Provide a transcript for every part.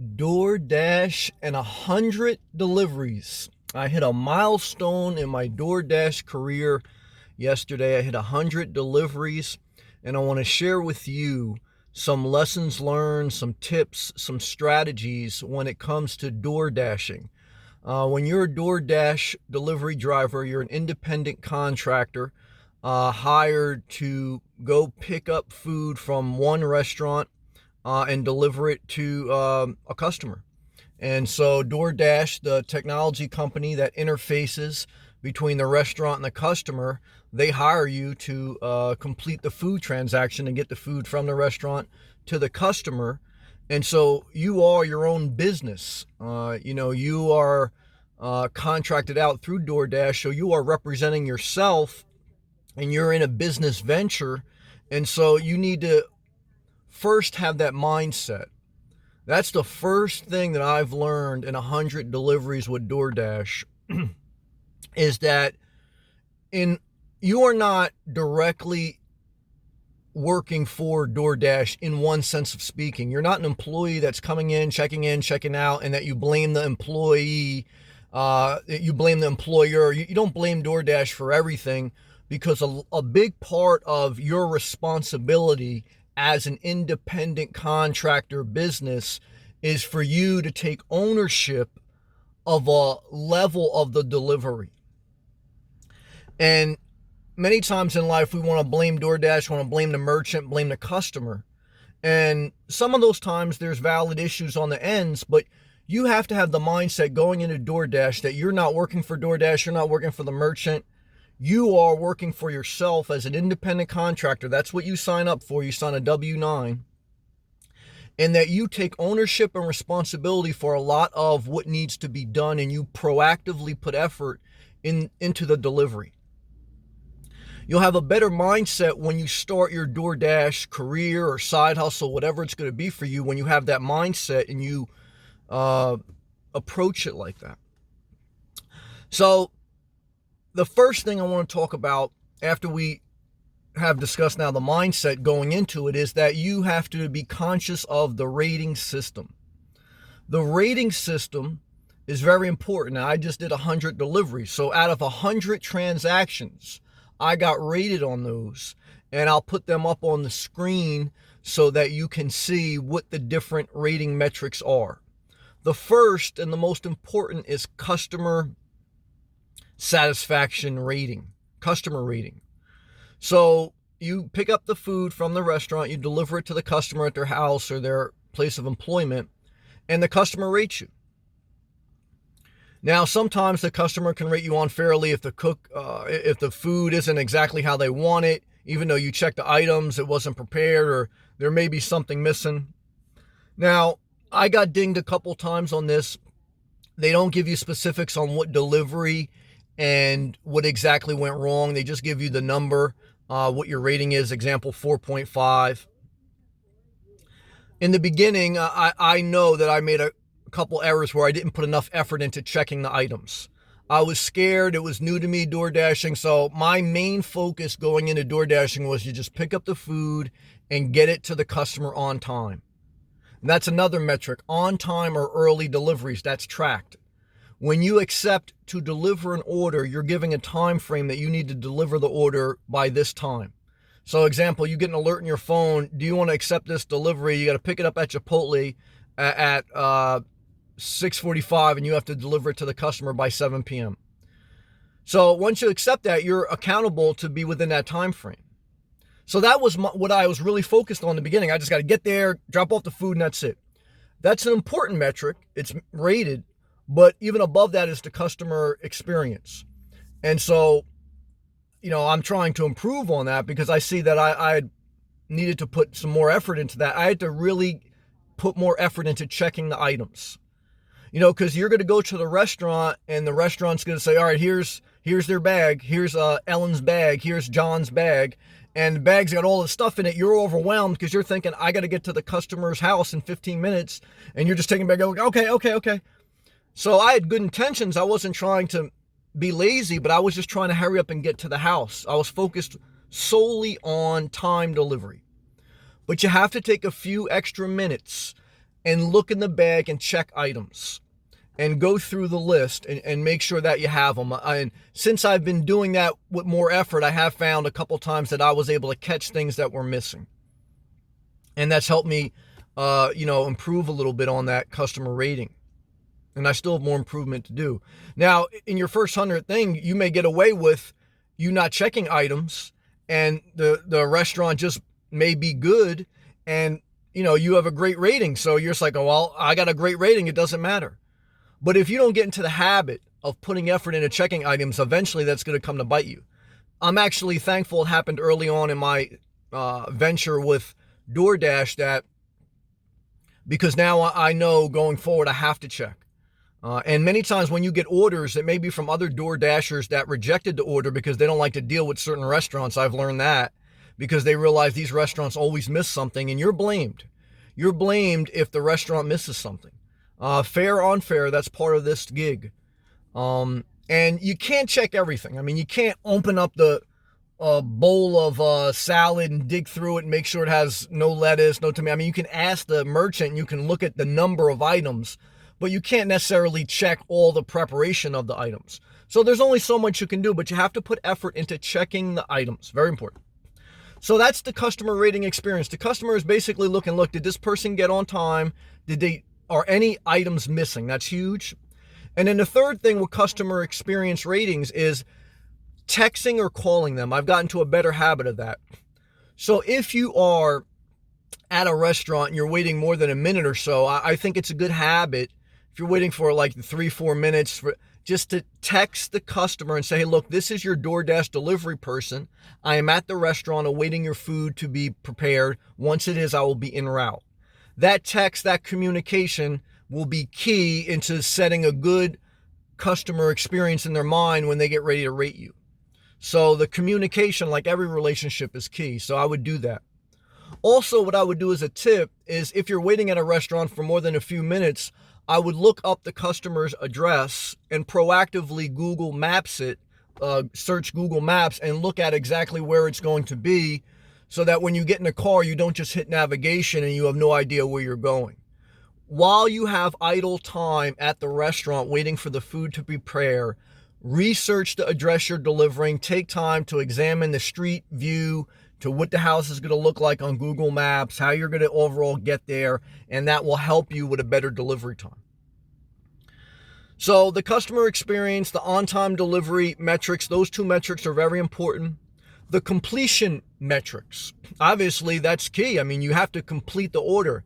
DoorDash and 100 deliveries. I hit a milestone in my DoorDash career yesterday. I hit 100 deliveries, and I want to share with you some lessons learned, some tips, some strategies when it comes to DoorDashing. When you're a DoorDash delivery driver, you're an independent contractor hired to go pick up food from one restaurant and deliver it to a customer. And so DoorDash, the technology company that interfaces between the restaurant and the customer, they hire you to complete the food transaction and get the food from the restaurant to the customer. And so you are your own business. You are contracted out through DoorDash, so you are representing yourself and you're in a business venture. And so you need to first have that mindset. That's the first thing that I've learned in 100 deliveries with DoorDash is that you are not directly working for DoorDash in one sense of speaking. You're not an employee that's coming in, checking out, and that you blame the employee, you blame the employer. You don't blame DoorDash for everything, because a big part of your responsibility as an independent contractor business is for you to take ownership of a level of the delivery. And many times in life, we want to blame DoorDash, want to blame the merchant, blame the customer. And some of those times there's valid issues on the ends, but you have to have the mindset going into DoorDash that you're not working for DoorDash, you're not working for the merchant. You are working for yourself as an independent contractor. That's what you sign up for. You sign a W-9. And that you take ownership and responsibility for a lot of what needs to be done, and you proactively put effort into the delivery. You'll have a better mindset when you start your DoorDash career or side hustle, whatever it's going to be for you, when you have that mindset and you approach it like that. So the first thing I want to talk about after we have discussed now the mindset going into it is that you have to be conscious of the rating system. The rating system is very important. Now, I just did 100 deliveries. So out of 100 transactions, I got rated on those, and I'll put them up on the screen so that you can see what the different rating metrics are. The first and the most important is customer satisfaction rating, customer rating. So you pick up the food from the restaurant, you deliver it to the customer at their house or their place of employment, and the customer rates you. Now, sometimes the customer can rate you unfairly if the food isn't exactly how they want it, even though you checked the items, it wasn't prepared, or there may be something missing. Now, I got dinged a couple times on this. They don't give you specifics on what delivery and what exactly went wrong. They just give you the number, what your rating is, example 4.5. In the beginning, I know that I made a couple errors where I didn't put enough effort into checking the items. I was scared. It was new to me, DoorDashing. So my main focus going into DoorDashing was to just pick up the food and get it to the customer on time. And that's another metric, on time or early deliveries. That's tracked. When you accept to deliver an order, you're giving a time frame that you need to deliver the order by this time. So example, you get an alert in your phone. Do you want to accept this delivery? You got to pick it up at Chipotle at 6:45, and you have to deliver it to the customer by 7 p.m. So once you accept that, you're accountable to be within that time frame. So that was what I was really focused on in the beginning. I just got to get there, drop off the food, and that's it. That's an important metric. It's rated. But even above that is the customer experience. And so, I'm trying to improve on that because I see that I needed to put some more effort into that. I had to really put more effort into checking the items. Because you're going to go to the restaurant and the restaurant's going to say, all right, here's their bag. Here's Ellen's bag. Here's John's bag. And the bag's got all the stuff in it. You're overwhelmed because you're thinking, I got to get to the customer's house in 15 minutes. And you're just taking back, going, okay. So I had good intentions. I wasn't trying to be lazy, but I was just trying to hurry up and get to the house. I was focused solely on time delivery. But you have to take a few extra minutes and look in the bag and check items and go through the list and make sure that you have them. And since I've been doing that with more effort, I have found a couple times that I was able to catch things that were missing. And that's helped me, improve a little bit on that customer rating. And I still have more improvement to do. Now, in your first 100 thing, you may get away with you not checking items, and the restaurant just may be good, and you have a great rating. So you're just like, oh, well, I got a great rating. It doesn't matter. But if you don't get into the habit of putting effort into checking items, eventually that's going to come to bite you. I'm actually thankful it happened early on in my venture with DoorDash, that because now I know going forward I have to check. And many times when you get orders, it may be from other Door Dashers that rejected the order because they don't like to deal with certain restaurants. I've learned that because they realize these restaurants always miss something, and you're blamed. You're blamed if the restaurant misses something. Fair or unfair, that's part of this gig. And you can't check everything. I mean, you can't open up the bowl of salad and dig through it and make sure it has no lettuce, no tomato. I mean, you can ask the merchant and you can look at the number of items, but you can't necessarily check all the preparation of the items. So there's only so much you can do, but you have to put effort into checking the items. Very important. So that's the customer rating experience. The customer is basically looking, look, did this person get on time? Are any items missing? That's huge. And then the third thing with customer experience ratings is texting or calling them. I've gotten to a better habit of that. So if you are at a restaurant and you're waiting more than a minute or so, I think it's a good habit, if you're waiting for like 3-4 minutes, just to text the customer and say, hey, look, this is your DoorDash delivery person. I am at the restaurant awaiting your food to be prepared. Once it is, I will be en route. That text, that communication will be key into setting a good customer experience in their mind when they get ready to rate you. So the communication, like every relationship, is key. So I would do that. Also, what I would do as a tip is if you're waiting at a restaurant for more than a few minutes, I would look up the customer's address and proactively Google Maps it, search Google Maps and look at exactly where it's going to be, so that when you get in a car, you don't just hit navigation and you have no idea where you're going. While you have idle time at the restaurant waiting for the food to prepare, research the address you're delivering, take time to examine the street view, to what the house is going to look like on Google Maps, how you're going to overall get there, and that will help you with a better delivery time. So the customer experience, the on-time delivery metrics, those two metrics are very important. The completion metrics, obviously that's key. I mean, you have to complete the order.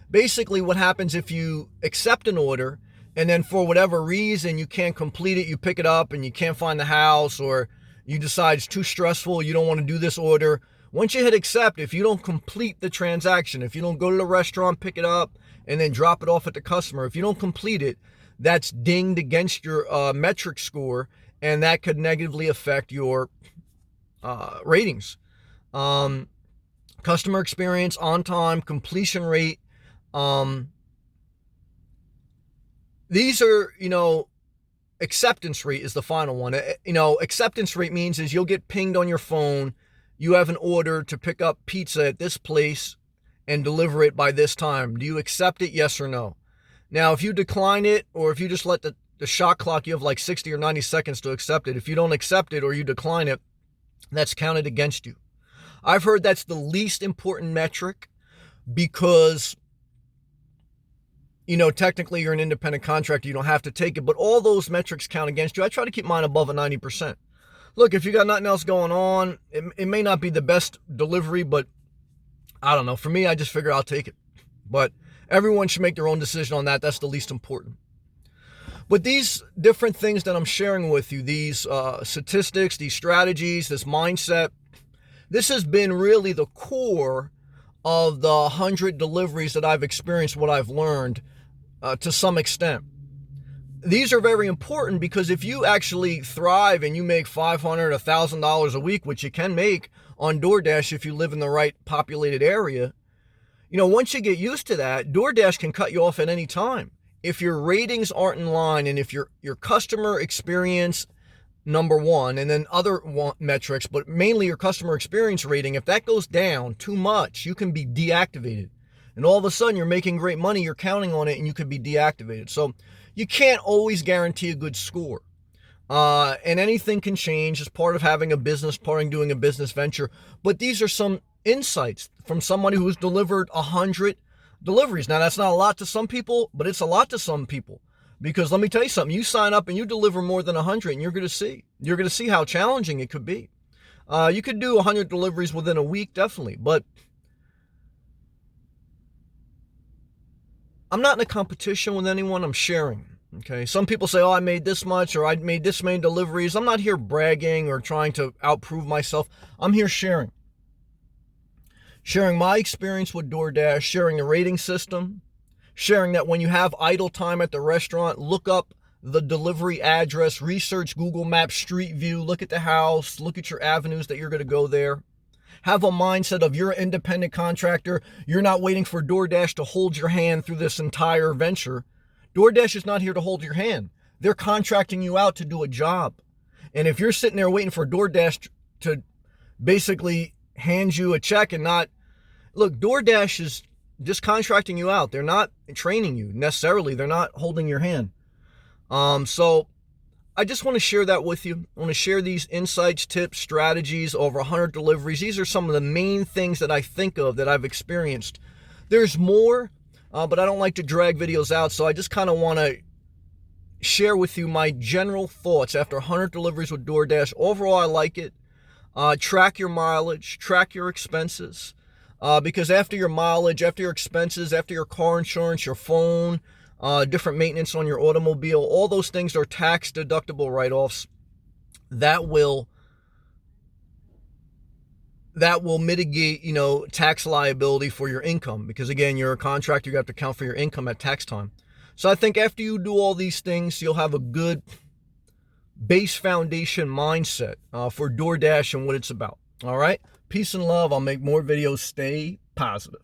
Basically, what happens if you accept an order and then for whatever reason you can't complete it, you pick it up and you can't find the house, or you decide it's too stressful, you don't want to do this order. Once you hit accept, if you don't complete the transaction, if you don't go to the restaurant, pick it up, and then drop it off at the customer, if you don't complete it, that's dinged against your metric score, and that could negatively affect your ratings. Customer experience, on time, completion rate. These are, acceptance rate is the final one. Acceptance rate means is you'll get pinged on your phone. You have an order to pick up pizza at this place and deliver it by this time. Do you accept it? Yes or no? Now, if you decline it, or if you just let the shot clock, you have like 60 or 90 seconds to accept it. If you don't accept it or you decline it, that's counted against you. I've heard that's the least important metric because, technically you're an independent contractor. You don't have to take it, but all those metrics count against you. I try to keep mine above a 90%. Look, if you got nothing else going on, it may not be the best delivery, but I don't know. For me, I just figure I'll take it. But everyone should make their own decision on that. That's the least important. But these different things that I'm sharing with you, these statistics, these strategies, this mindset, this has been really the core of the 100 deliveries that I've experienced, what I've learned to some extent. These are very important because if you actually thrive and you make $500, $1,000 a week, which you can make on DoorDash if you live in the right populated area, once you get used to that, DoorDash can cut you off at any time. If your ratings aren't in line, and if your customer experience, number one, and then other metrics, but mainly your customer experience rating, if that goes down too much, you can be deactivated. And all of a sudden, you're making great money, you're counting on it, and you could be deactivated. So you can't always guarantee a good score. And anything can change as part of having a business, part of doing a business venture. But these are some insights from somebody who's delivered 100 deliveries. Now, that's not a lot to some people, but it's a lot to some people. Because let me tell you something, you sign up and you deliver more than 100 and you're going to see. You're going to see how challenging it could be. You could do 100 deliveries within a week, definitely. But I'm not in a competition with anyone. I'm sharing. Okay. Some people say, oh, I made this much or I made this many deliveries. I'm not here bragging or trying to outprove myself. I'm here sharing. Sharing my experience with DoorDash, sharing the rating system, sharing that when you have idle time at the restaurant, look up the delivery address, research Google Maps Street View, look at the house, look at your avenues that you're going to go there. Have a mindset of you're an independent contractor. You're not waiting for DoorDash to hold your hand through this entire venture. DoorDash is not here to hold your hand. They're contracting you out to do a job. And if you're sitting there waiting for DoorDash to basically hand you a check and not, look, DoorDash is just contracting you out. They're not training you necessarily. They're not holding your hand. So I just want to share that with you. I want to share these insights, tips, strategies, over 100 deliveries. These are some of the main things that I think of that I've experienced. There's more, but I don't like to drag videos out, so I just kind of want to share with you my general thoughts after 100 deliveries with DoorDash. Overall, I like it. Track your mileage, track your expenses, because after your mileage, after your expenses, after your car insurance, your phone, different maintenance on your automobile, all those things are tax deductible write-offs. That will mitigate, tax liability for your income, because again, you're a contractor, you have to account for your income at tax time. So I think after you do all these things, you'll have a good base foundation mindset for DoorDash and what it's about. All right. Peace and love. I'll make more videos. Stay positive.